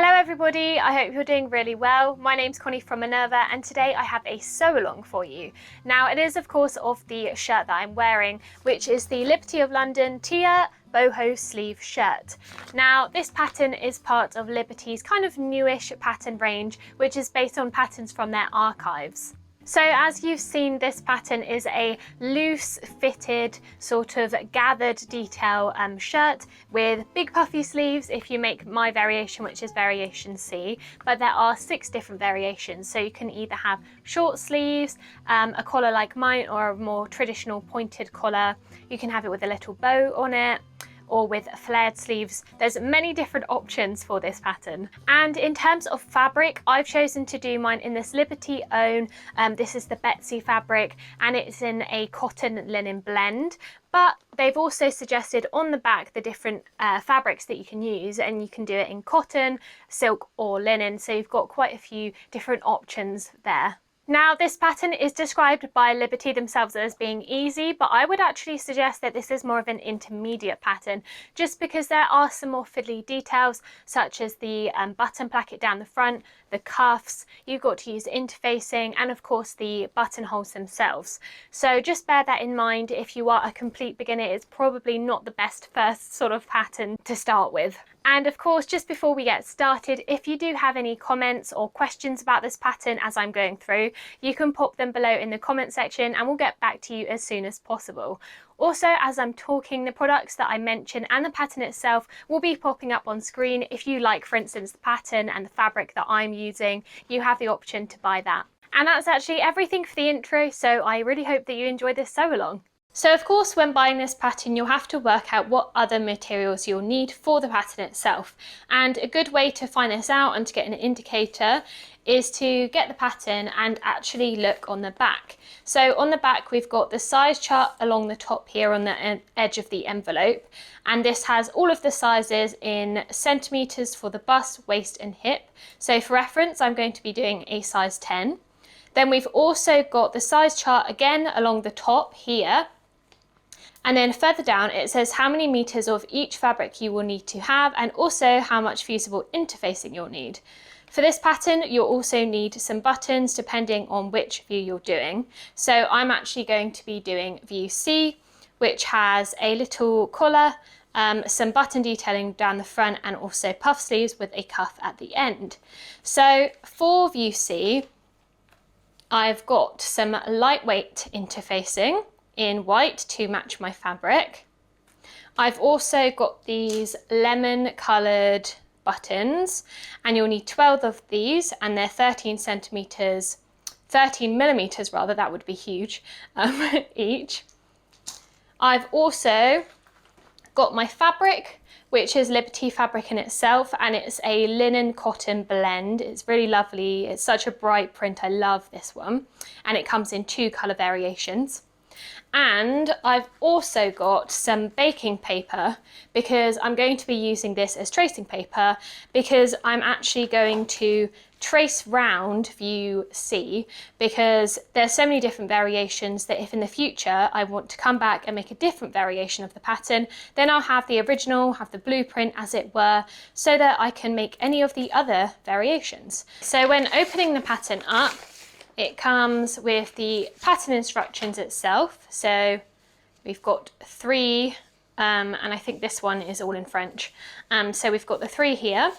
Hello everybody, I hope you're doing really well. My name's Connie from Minerva and today I have a sew along for you. Now it is of course of the shirt that I'm wearing, which is the Liberty of London Thea Boho Sleeve Shirt. Now this pattern is part of Liberty's kind of newish pattern range, which is based on patterns from their archives. So as you've seen, this pattern is a loose fitted sort of gathered detail shirt with big puffy sleeves if you make my variation, which is variation C, but there are 6 different variations. So you can either have short sleeves, a collar like mine, or a more traditional pointed collar. You can have it with a little bow on it, or with flared sleeves. There's many different options for this pattern. And in terms of fabric, I've chosen to do mine in this Liberty Own. This is the Betsy fabric and it's in a cotton linen blend. But they've also suggested on the back the different fabrics that you can use, and you can do it in cotton, silk or linen. So you've got quite a few different options there. Now this pattern is described by Liberty themselves as being easy, but I would actually suggest that this is more of an intermediate pattern, just because there are some more fiddly details, such as the button placket down the front, the cuffs, you've got to use interfacing, and of course the buttonholes themselves. So just bear that in mind. If you are a complete beginner, it's probably not the best first sort of pattern to start with. And of course, just before we get started, if you do have any comments or questions about this pattern as I'm going through, you can pop them below in the comment section and we'll get back to you as soon as possible. Also, as I'm talking, the products that I mention and the pattern itself will be popping up on screen. If you like, for instance, the pattern and the fabric that I'm using, you have the option to buy that. And that's actually everything for the intro, so I really hope that you enjoy this sew along. So of course, when buying this pattern, you'll have to work out what other materials you'll need for the pattern itself. And a good way to find this out and to get an indicator is to get the pattern and actually look on the back. So on the back, we've got the size chart along the top here on the edge of the envelope. And this has all of the sizes in centimeters for the bust, waist and hip. So for reference, I'm going to be doing a size 10. Then we've also got the size chart again along the top here. And then further down, it says how many meters of each fabric you will need to have, and also how much fusible interfacing you'll need. For this pattern, you'll also need some buttons depending on which view you're doing. So I'm actually going to be doing view C, which has a little collar, some button detailing down the front, and also puff sleeves with a cuff at the end. So for view C, I've got some lightweight interfacing in white to match my fabric. I've also got these lemon coloured buttons, and you'll need 12 of these, and they're 13 millimeters rather, that would be huge, each. I've also got my fabric, which is Liberty fabric in itself, and it's a linen cotton blend. It's really lovely. It's such a bright print. I love this one. And it comes in 2 colour variations. And I've also got some baking paper, because I'm going to be using this as tracing paper, because I'm actually going to trace round view C, because there's so many different variations that if in the future I want to come back and make a different variation of the pattern, then I'll have the original, have the blueprint as it were, so that I can make any of the other variations. So when opening the pattern up, it comes with the pattern instructions itself. So we've got 3, and I think this one is all in French. So we've got the 3 here.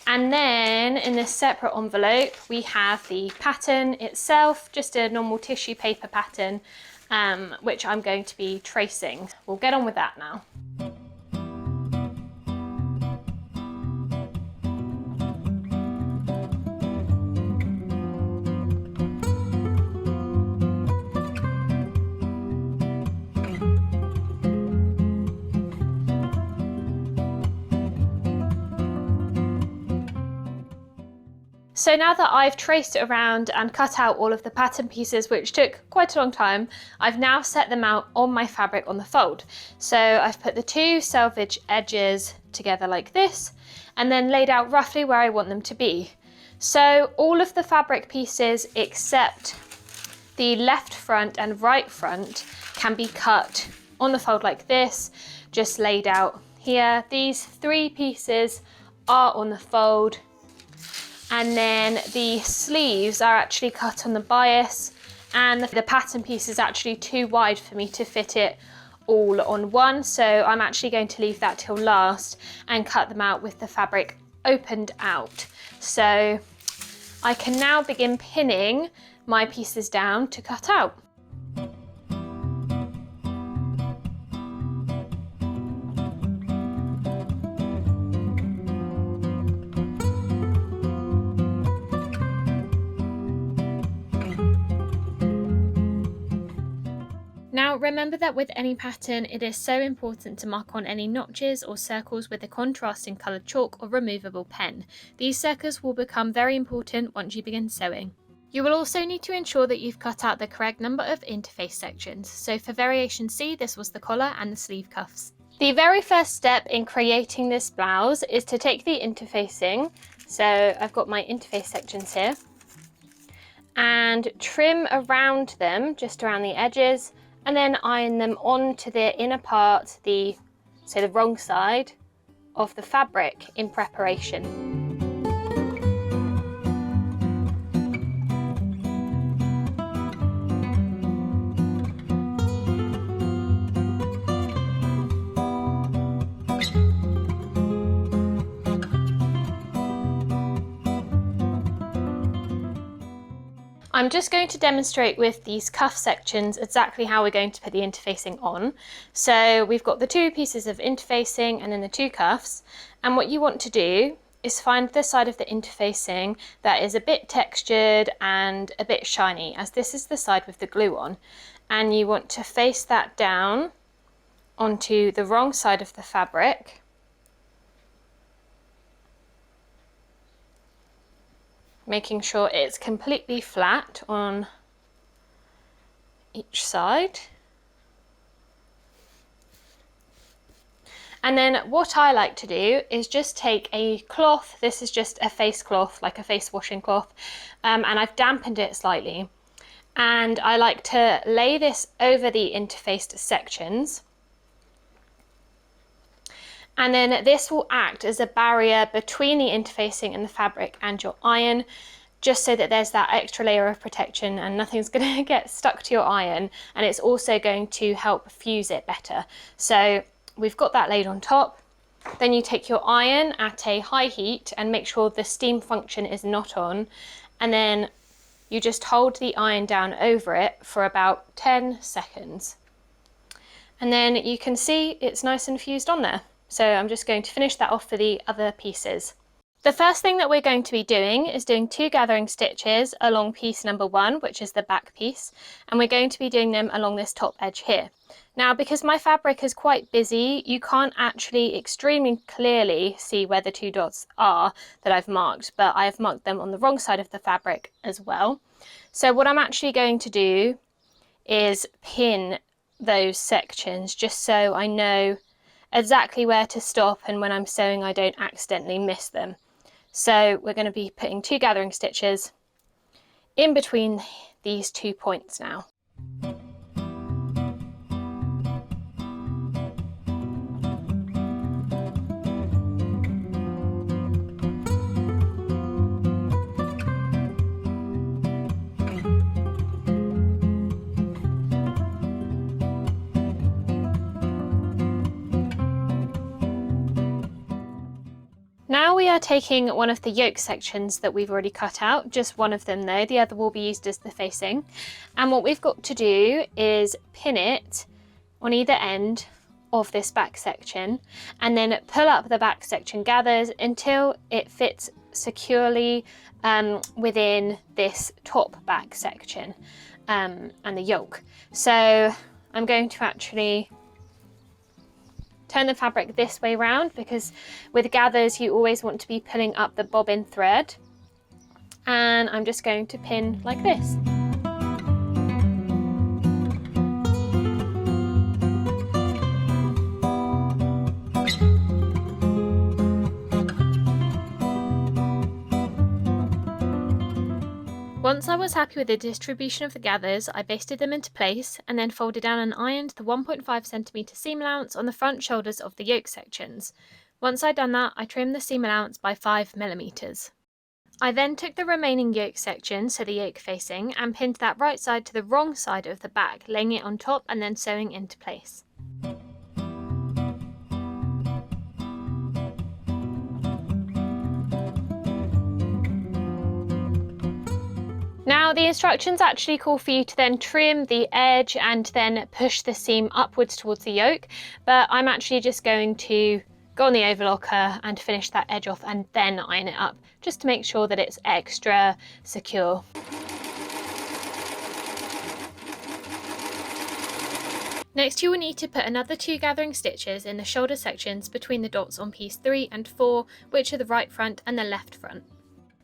And then in this separate envelope, we have the pattern itself, just a normal tissue paper pattern, which I'm going to be tracing. We'll get on with that now. So now that I've traced it around and cut out all of the pattern pieces, which took quite a long time, I've now set them out on my fabric on the fold. So I've put the 2 selvage edges together like this, and then laid out roughly where I want them to be. So all of the fabric pieces except the left front and right front can be cut on the fold like this, just laid out here. These 3 pieces are on the fold, and then the sleeves are actually cut on the bias, and the pattern piece is actually too wide for me to fit it all on one, so I'm actually going to leave that till last and cut them out with the fabric opened out. So I can now begin pinning my pieces down to cut out. Now remember that with any pattern, it is so important to mark on any notches or circles with a contrasting coloured chalk or removable pen. These circles will become very important once you begin sewing. You will also need to ensure that you've cut out the correct number of interface sections. So for variation C, this was the collar and the sleeve cuffs. The very first step in creating this blouse is to take the interfacing, so I've got my interface sections here, and trim around them, just around the edges, and then iron them onto the inner part, the wrong side of the fabric in preparation. I'm just going to demonstrate with these cuff sections exactly how we're going to put the interfacing on. So we've got the two pieces of interfacing and then the two cuffs, and what you want to do is find the side of the interfacing that is a bit textured and a bit shiny, as this is the side with the glue on, and you want to face that down onto the wrong side of the fabric. Making sure it's completely flat on each side. And then what I like to do is just take a cloth, this is just a face cloth, like a face washing cloth, and I've dampened it slightly. And I like to lay this over the interfaced sections. And then this will act as a barrier between the interfacing and the fabric and your iron, just so that there's that extra layer of protection and nothing's going to get stuck to your iron, and it's also going to help fuse it better. So we've got that laid on top. Then you take your iron at a high heat and make sure the steam function is not on, and then you just hold the iron down over it for about 10 seconds. And then you can see it's nice and fused on there. So I'm just going to finish that off for the other pieces. The first thing that we're going to be doing is doing 2 gathering stitches along piece number 1, which is the back piece, and we're going to be doing them along this top edge here. Now, because my fabric is quite busy, you can't actually extremely clearly see where the 2 dots are that I've marked, but I have marked them on the wrong side of the fabric as well. So what I'm actually going to do is pin those sections just so I know exactly where to stop, and when I'm sewing I don't accidentally miss them. So we're going to be putting 2 gathering stitches in between these 2 points now. Now we are taking one of the yoke sections that we've already cut out, just one of them though, the other will be used as the facing. And what we've got to do is pin it on either end of this back section, and then pull up the back section gathers until it fits securely within this top back section and the yoke. So I'm going to actually turn the fabric this way round, because with gathers you always want to be pulling up the bobbin thread, and I'm just going to pin like this. Once I was happy with the distribution of the gathers, I basted them into place and then folded down and ironed the 1.5 cm seam allowance on the front shoulders of the yoke sections. Once I'd done that, I trimmed the seam allowance by 5mm. I then took the remaining yoke section, so the yoke facing, and pinned that right side to the wrong side of the back, laying it on top and then sewing into place. Now the instructions actually call for you to then trim the edge and then push the seam upwards towards the yoke, but I'm actually just going to go on the overlocker and finish that edge off and then iron it up, just to make sure that it's extra secure. Next, you will need to put another 2 gathering stitches in the shoulder sections between the dots on piece 3 and 4, which are the right front and the left front.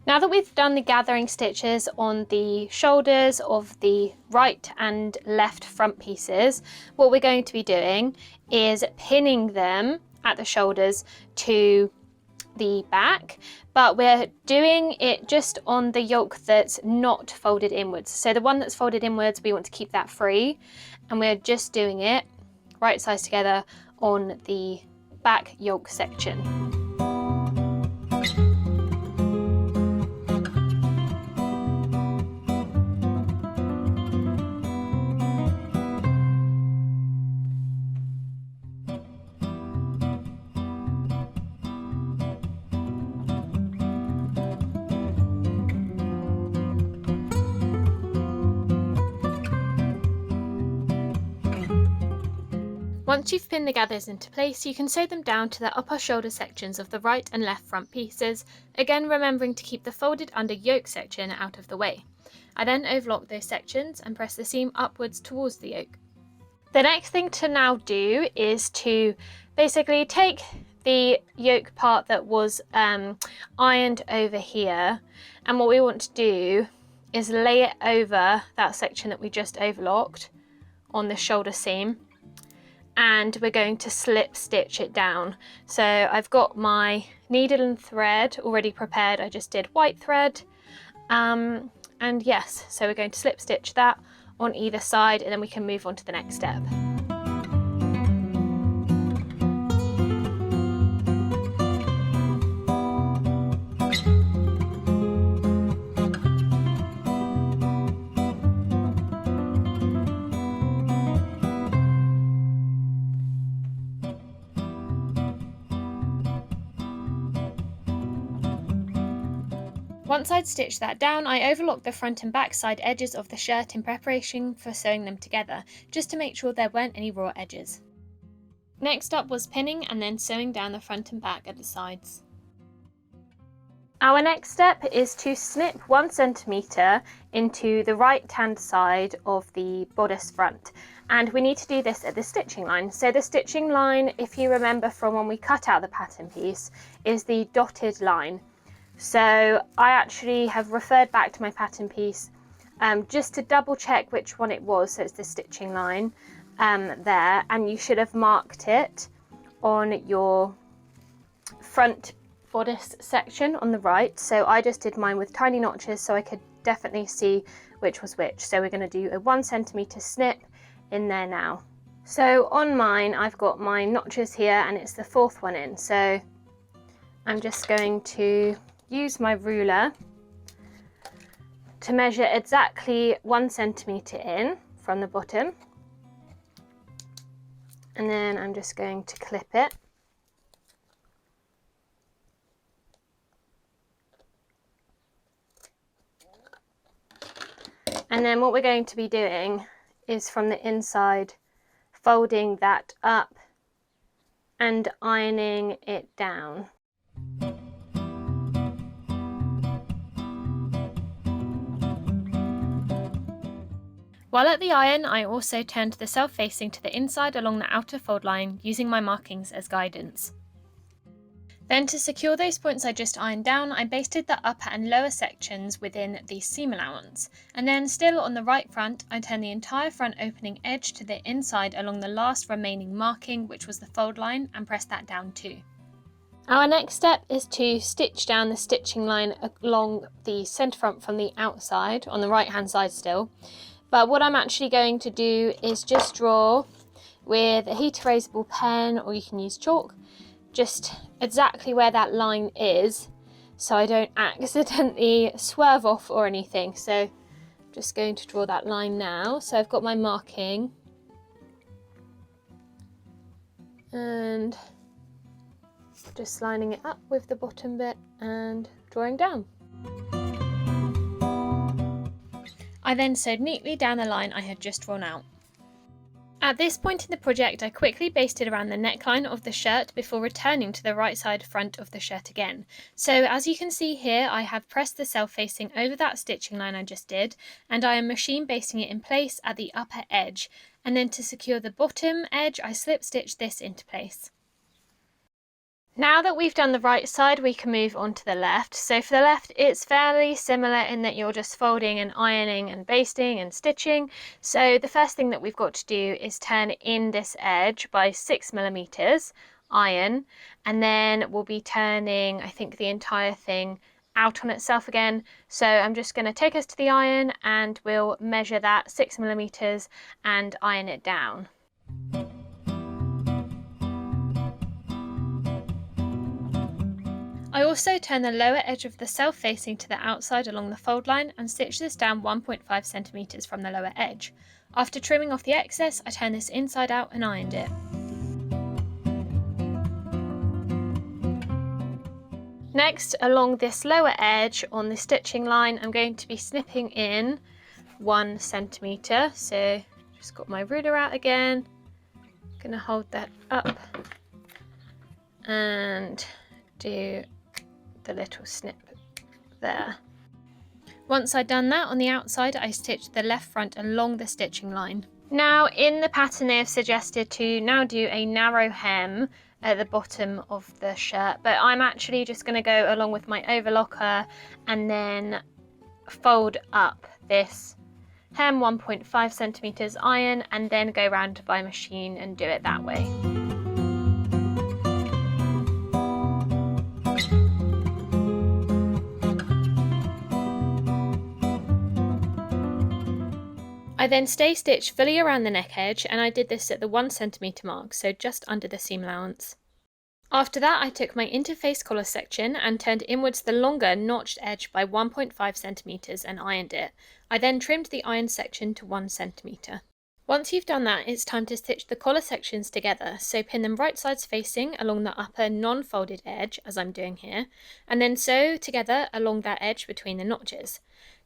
Now that we've done the gathering stitches on the shoulders of the right and left front pieces, what we're going to be doing is pinning them at the shoulders to the back, but we're doing it just on the yoke that's not folded inwards. So the one that's folded inwards, we want to keep that free, and we're just doing it right sides together on the back yoke section. Once you've pinned the gathers into place, you can sew them down to the upper shoulder sections of the right and left front pieces, again remembering to keep the folded under yoke section out of the way. I then overlock those sections and press the seam upwards towards the yoke. The next thing to now do is to basically take the yoke part that was ironed over here, and what we want to do is lay it over that section that we just overlocked on the shoulder seam, and we're going to slip stitch it down. So I've got my needle and thread already prepared. I just did white thread, and yes, so we're going to slip stitch that on either side, and then we can move on to the next step. Once I'd stitched that down, I overlocked the front and back side edges of the shirt in preparation for sewing them together, just to make sure there weren't any raw edges. Next up was pinning and then sewing down the front and back at the sides. Our next step is to snip 1 centimetre into the right hand side of the bodice front, and we need to do this at the stitching line. So the stitching line, if you remember from when we cut out the pattern piece, is the dotted line. So I actually have referred back to my pattern piece just to double check which one it was. So it's the stitching line there, and you should have marked it on your front bodice section on the right. So I just did mine with tiny notches so I could definitely see which was which. So we're going to do a 1 centimetre snip in there now. So on mine I've got my notches here, and it's the 4th one in. So I'm just going to use my ruler to measure exactly 1 centimetre in from the bottom, and then I'm just going to clip it. And then what we're going to be doing is from the inside folding that up and ironing it down. While at the iron, I also turned the self-facing to the inside along the outer fold line, using my markings as guidance. Then to secure those points I just ironed down, I basted the upper and lower sections within the seam allowance, and then still on the right front, I turned the entire front opening edge to the inside along the last remaining marking, which was the fold line, and pressed that down too. Our next step is to stitch down the stitching line along the centre front from the outside, on the right hand side still. But what I'm actually going to do is just draw with a heat erasable pen, or you can use chalk, just exactly where that line is so I don't accidentally swerve off or anything. So I'm just going to draw that line now. So I've got my marking and just lining it up with the bottom bit and drawing down. I then sewed neatly down the line I had just drawn out. At this point in the project, I quickly basted around the neckline of the shirt before returning to the right side front of the shirt again. So as you can see here, I have pressed the self-facing over that stitching line I just did, and I am machine basting it in place at the upper edge. And then to secure the bottom edge, I slip stitched this into place. Now that we've done the right side, we can move on to the left. So for the left, it's fairly similar in that you're just folding and ironing and basting and stitching. So the first thing that we've got to do is turn in this edge by 6mm, iron, and then we'll be turning, I think, the entire thing out on itself again. So I'm just going to take us to the iron and we'll measure that 6mm and iron it down. I also turn the lower edge of the self-facing to the outside along the fold line and stitch this down 1.5cm from the lower edge. After trimming off the excess, I turn this inside out and ironed it. Next, along this lower edge on the stitching line, I'm going to be snipping in 1cm. So just got my ruler out again, gonna hold that up and do the little snip there. Once I'd done that on the outside, I stitched the left front along the stitching line. Now in the pattern they have suggested to now do a narrow hem at the bottom of the shirt, but I'm actually just going to go along with my overlocker and then fold up this hem 1.5cm iron and then go round by machine and do it that way. I then stay stitched fully around the neck edge, and I did this at the 1cm mark, so just under the seam allowance. After that, I took my interface collar section and turned inwards the longer notched edge by 1.5cm and ironed it. I then trimmed the ironed section to 1cm. Once you've done that, it's time to stitch the collar sections together, so pin them right sides facing along the upper non-folded edge, as I'm doing here, and then sew together along that edge between the notches.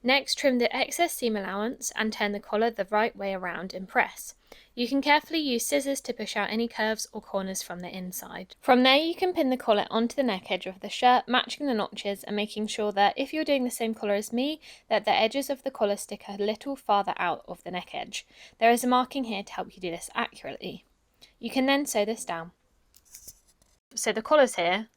Next, trim the excess seam allowance and turn the collar the right way around and press. You can carefully use scissors to push out any curves or corners from the inside. From there, you can pin the collar onto the neck edge of the shirt, matching the notches and making sure that if you're doing the same collar as me, that the edges of the collar stick a little farther out of the neck edge. There is a marking here to help you do this accurately. You can then sew this down. So the collar's here,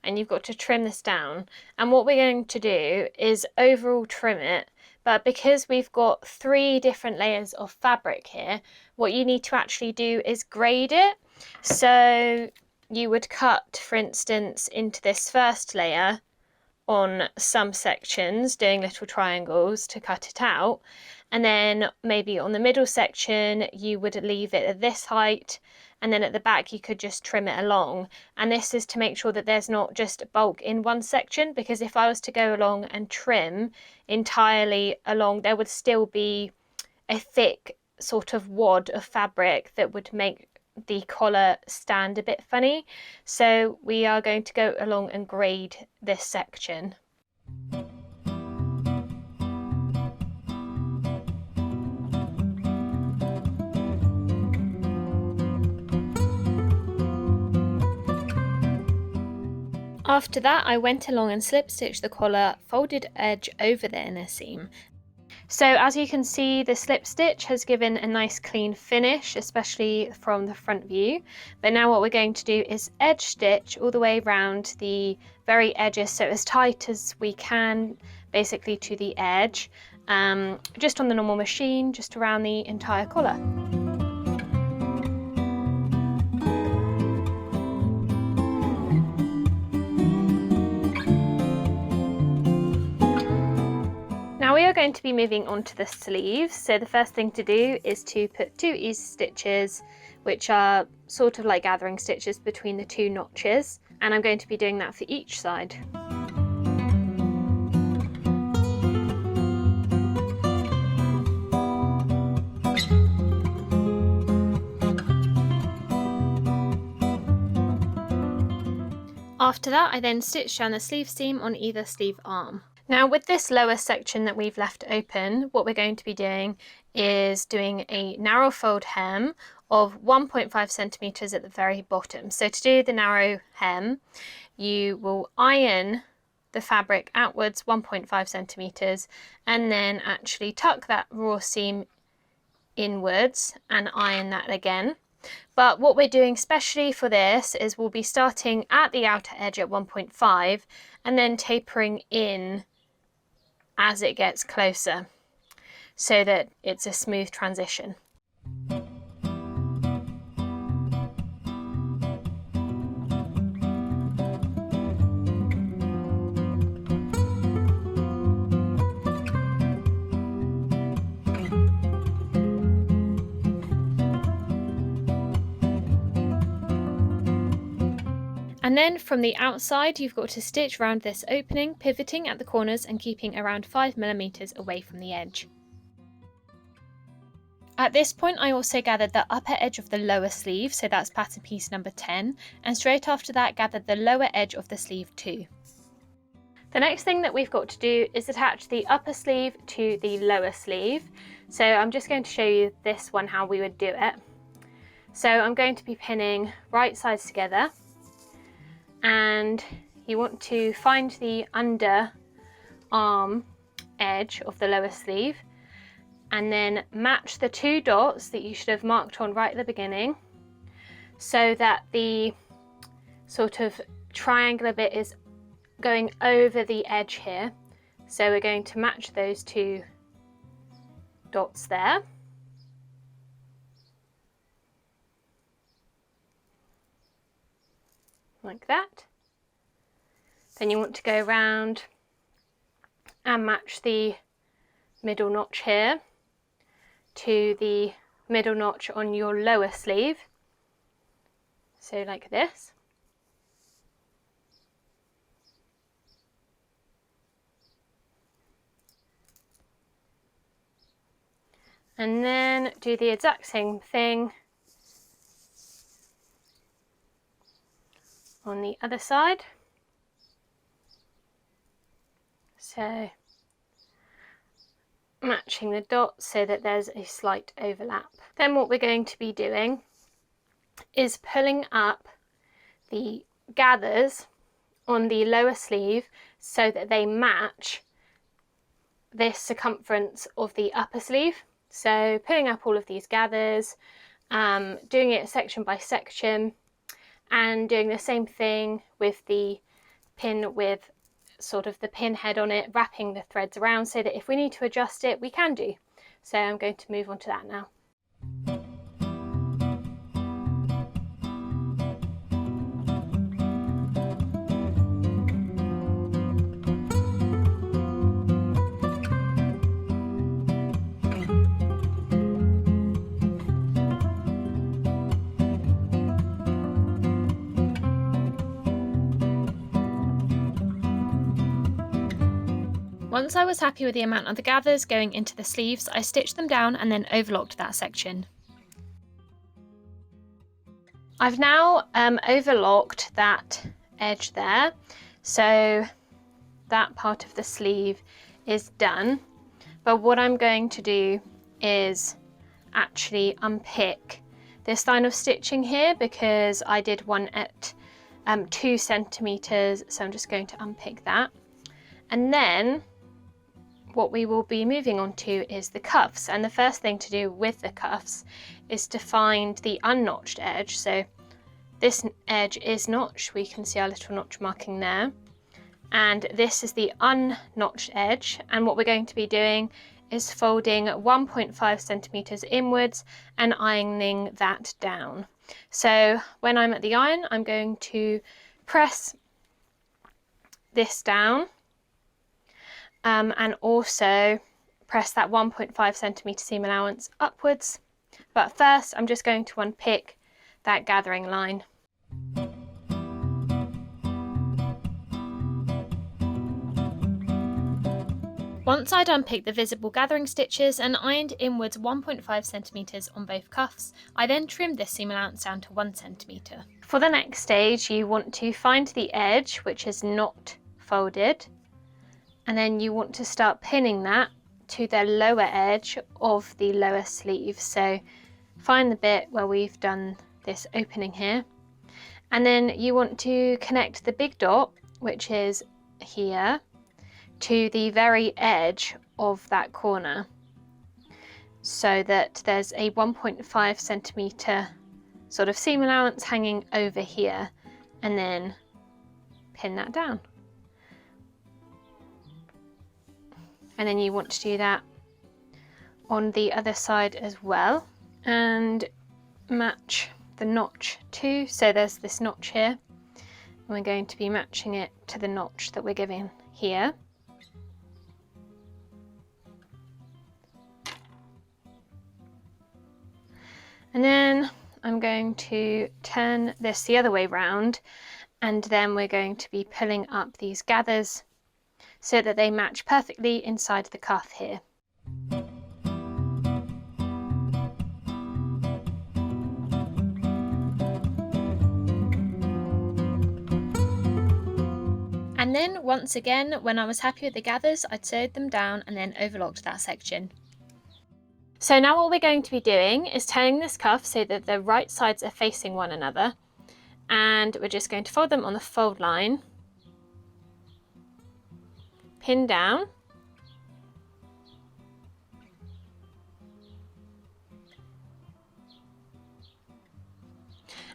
and you've got to trim this down, and what we're going to do is overall trim it, but because we've got 3 different layers of fabric here, what you need to actually do is grade it. So you would cut, for instance, into this first layer on some sections, doing little triangles to cut it out, and then maybe on the middle section you would leave it at this height, and then at the back you could just trim it along. And this is to make sure that there's not just bulk in one section, because if I was to go along and trim entirely along, there would still be a thick sort of wad of fabric that would make the collar stand a bit funny. So we are going to go along and grade this section. After that, I went along and slip stitched the collar folded edge over the inner seam. So as you can see, the slip stitch has given a nice clean finish, especially from the front view. But now what we're going to do is edge stitch all the way around the very edges, so as tight as we can, basically to the edge, just on the normal machine, just around the entire collar. Now we are going to be moving on to the sleeves. So the first thing to do is to put 2 ease stitches, which are sort of like gathering stitches between the 2 notches. and I'm going to be doing that for each side. After that, I then stitched down the sleeve seam on either sleeve arm. Now with this lower section that we've left open, what we're going to be doing is doing a narrow fold hem of 1.5 centimeters at the very bottom. So to do the narrow hem, you will iron the fabric outwards 1.5 centimeters and then actually tuck that raw seam inwards and iron that again. But what we're doing specially for this is we'll be starting at the outer edge at 1.5 and then tapering in as it gets closer so that it's a smooth transition. And then from the outside, you've got to stitch around this opening, pivoting at the corners and keeping around 5 millimeters away from the edge. At this point, I also gathered the upper edge of the lower sleeve, so that's pattern piece number 10, and straight after that gathered the lower edge of the sleeve too. The next thing that we've got to do is attach the upper sleeve to the lower sleeve. So I'm just going to show you this one, how we would do it. So I'm going to be pinning right sides together, and you want to find the under arm edge of the lower sleeve and then match the 2 dots that you should have marked on right at the beginning so that the sort of triangular bit is going over the edge here. So we're going to match those 2 dots there. Like that. Then you want to go around and match the middle notch here to the middle notch on your lower sleeve, so like this. And then do the exact same thing on the other side. So matching the dots so that there's a slight overlap. Then what we're going to be doing is pulling up the gathers on the lower sleeve so that they match this circumference of the upper sleeve. So pulling up all of these gathers, doing it section by section, and doing the same thing with the pin with sort of the pin head on it, wrapping the threads around so that if we need to adjust it, we can do. So I'm going to move on to that now. Once I was happy with the amount of the gathers going into the sleeves, I stitched them down and then overlocked that section. I've now overlocked that edge there, so that part of the sleeve is done. But what I'm going to do is actually unpick this line of stitching here because I did one at 2 centimeters, so I'm just going to unpick that. And then what we will be moving on to is the cuffs, and the first thing to do with the cuffs is to find the unnotched edge. So this edge is notched, we can see our little notch marking there, and this is the unnotched edge, and what we're going to be doing is folding 1.5 centimeters inwards and ironing that down. So when I'm at the iron, I'm going to press this down and also press that 1.5 centimeter seam allowance upwards. But first I'm just going to unpick that gathering line. Once I'd unpicked the visible gathering stitches and ironed inwards 1.5 centimeters on both cuffs, I then trimmed this seam allowance down to 1 centimeter. For the next stage, you want to find the edge, which is not folded, and then you want to start pinning that to the lower edge of the lower sleeve. So find the bit where we've done this opening here, and then you want to connect the big dot, which is here, to the very edge of that corner, so that there's a 1.5 centimeter sort of seam allowance hanging over here, and then pin that down. And then you want to do that on the other side as well, and match the notch too. So there's this notch here, and we're going to be matching it to the notch that we're giving here. And then I'm going to turn this the other way round, and then we're going to be pulling up these gathers so that they match perfectly inside the cuff here. And then once again, when I was happy with the gathers, I'd sewed them down and then overlocked that section. So now what we're going to be doing is turning this cuff so that the right sides are facing one another, and we're just going to fold them on the fold line, pin down,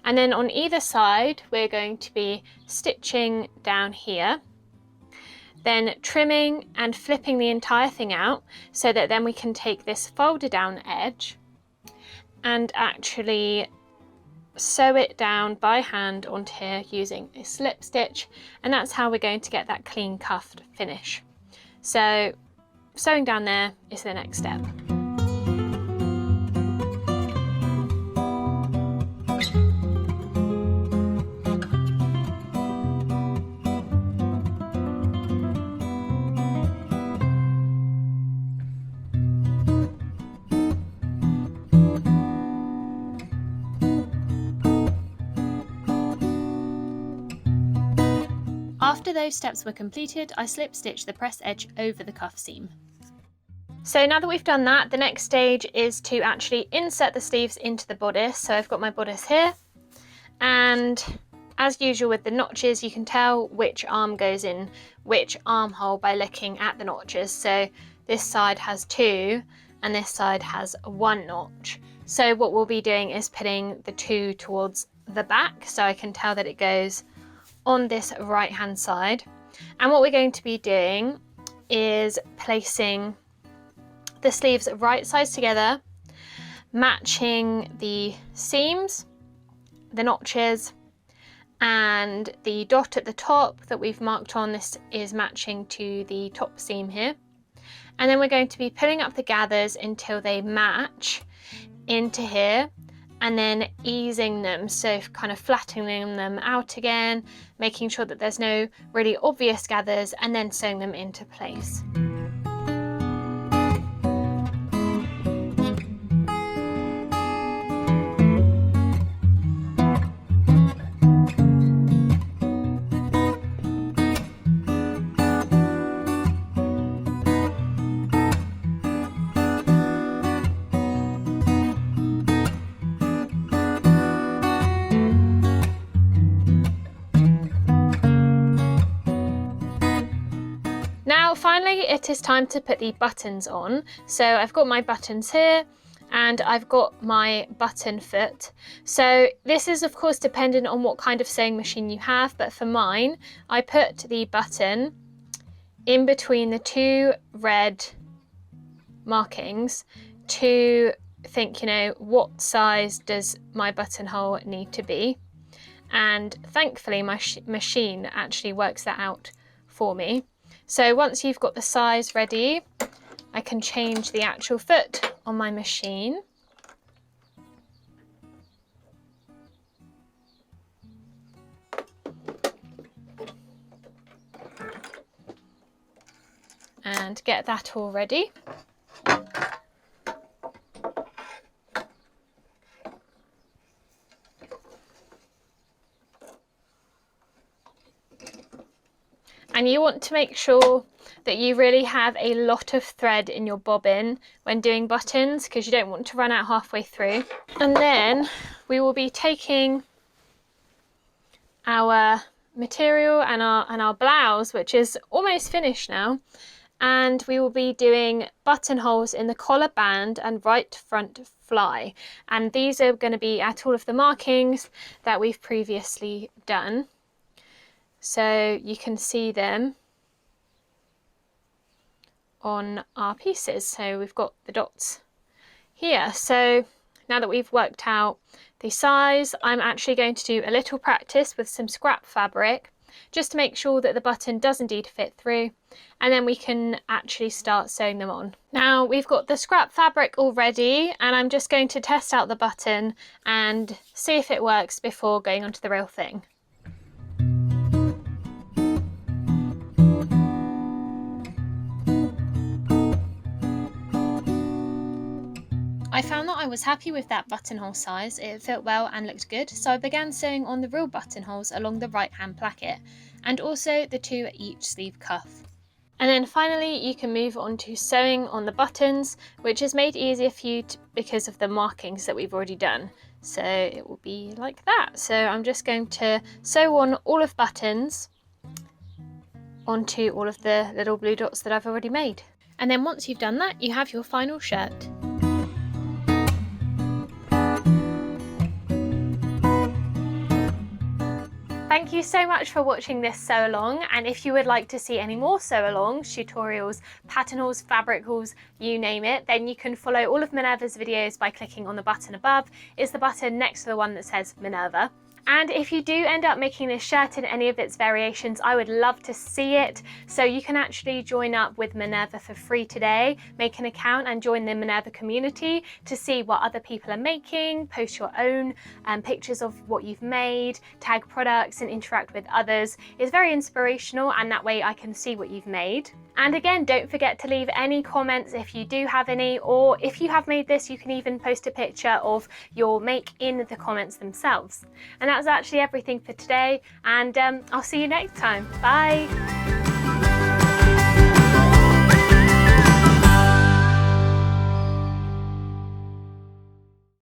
and then on either side we're going to be stitching down here, then trimming and flipping the entire thing out so that then we can take this folded down edge and actually sew it down by hand onto here using a slip stitch, and that's how we're going to get that clean cuffed finish. So sewing down there is the next step. After those steps were completed, I slip stitched the press edge over the cuff seam. So now that we've done that, the next stage is to actually insert the sleeves into the bodice. So I've got my bodice here, and as usual with the notches, you can tell which arm goes in which armhole by looking at the notches. So this side has 2 and this side has 1 notch. So what we'll be doing is putting the 2 towards the back, so I can tell that it goes on this right hand side. And what we're going to be doing is placing the sleeves right sides together, matching the seams, the notches, and the dot at the top that we've marked on. This is matching to the top seam here. And then we're going to be pulling up the gathers until they match into here, and then easing them, so kind of flattening them out again, making sure that there's no really obvious gathers, and then sewing them into place. Now finally it is time to put the buttons on. So I've got my buttons here and I've got my button foot. So this is of course dependent on what kind of sewing machine you have, but for mine I put the button in between the 2 red markings to think, you know, what size does my buttonhole need to be, and thankfully my machine actually works that out for me. So once you've got the size ready, I can change the actual foot on my machine. And and get that all ready. And you want to make sure that you really have a lot of thread in your bobbin when doing buttons, because you don't want to run out halfway through. And then we will be taking our material and our blouse, which is almost finished now, and we will be doing buttonholes in the collar band and right front fly, and these are going to be at all of the markings that we've previously done, so you can see them on our pieces. So we've got the dots here. So now that we've worked out the size, I'm actually going to do a little practice with some scrap fabric just to make sure that the button does indeed fit through, and then we can actually start sewing them on. Now we've got the scrap fabric all ready, and I'm just going to test out the button and see if it works before going onto the real thing. I found that I was happy with that buttonhole size. It fit well and looked good, so I began sewing on the real buttonholes along the right hand placket, and also the 2 at each sleeve cuff. And then finally you can move on to sewing on the buttons, which is made easier for you because of the markings that we've already done. So it will be like that. So I'm just going to sew on all of buttons onto all of the little blue dots that I've already made. And then once you've done that, you have your final shirt. Thank you so much for watching this sew along, and if you would like to see any more sew alongs, tutorials, pattern hauls, fabric hauls, you name it, then you can follow all of Minerva's videos by clicking on the button above. It's the button next to the one that says Minerva. And if you do end up making this shirt in any of its variations, I would love to see it. So you can actually join up with Minerva for free today, make an account and join the Minerva community to see what other people are making, post your own pictures of what you've made, tag products and interact with others. It's very inspirational, and that way I can see what you've made. And again, don't forget to leave any comments if you do have any, or if you have made this, you can even post a picture of your make in the comments themselves. And that's actually everything for today, and I'll see you next time. Bye!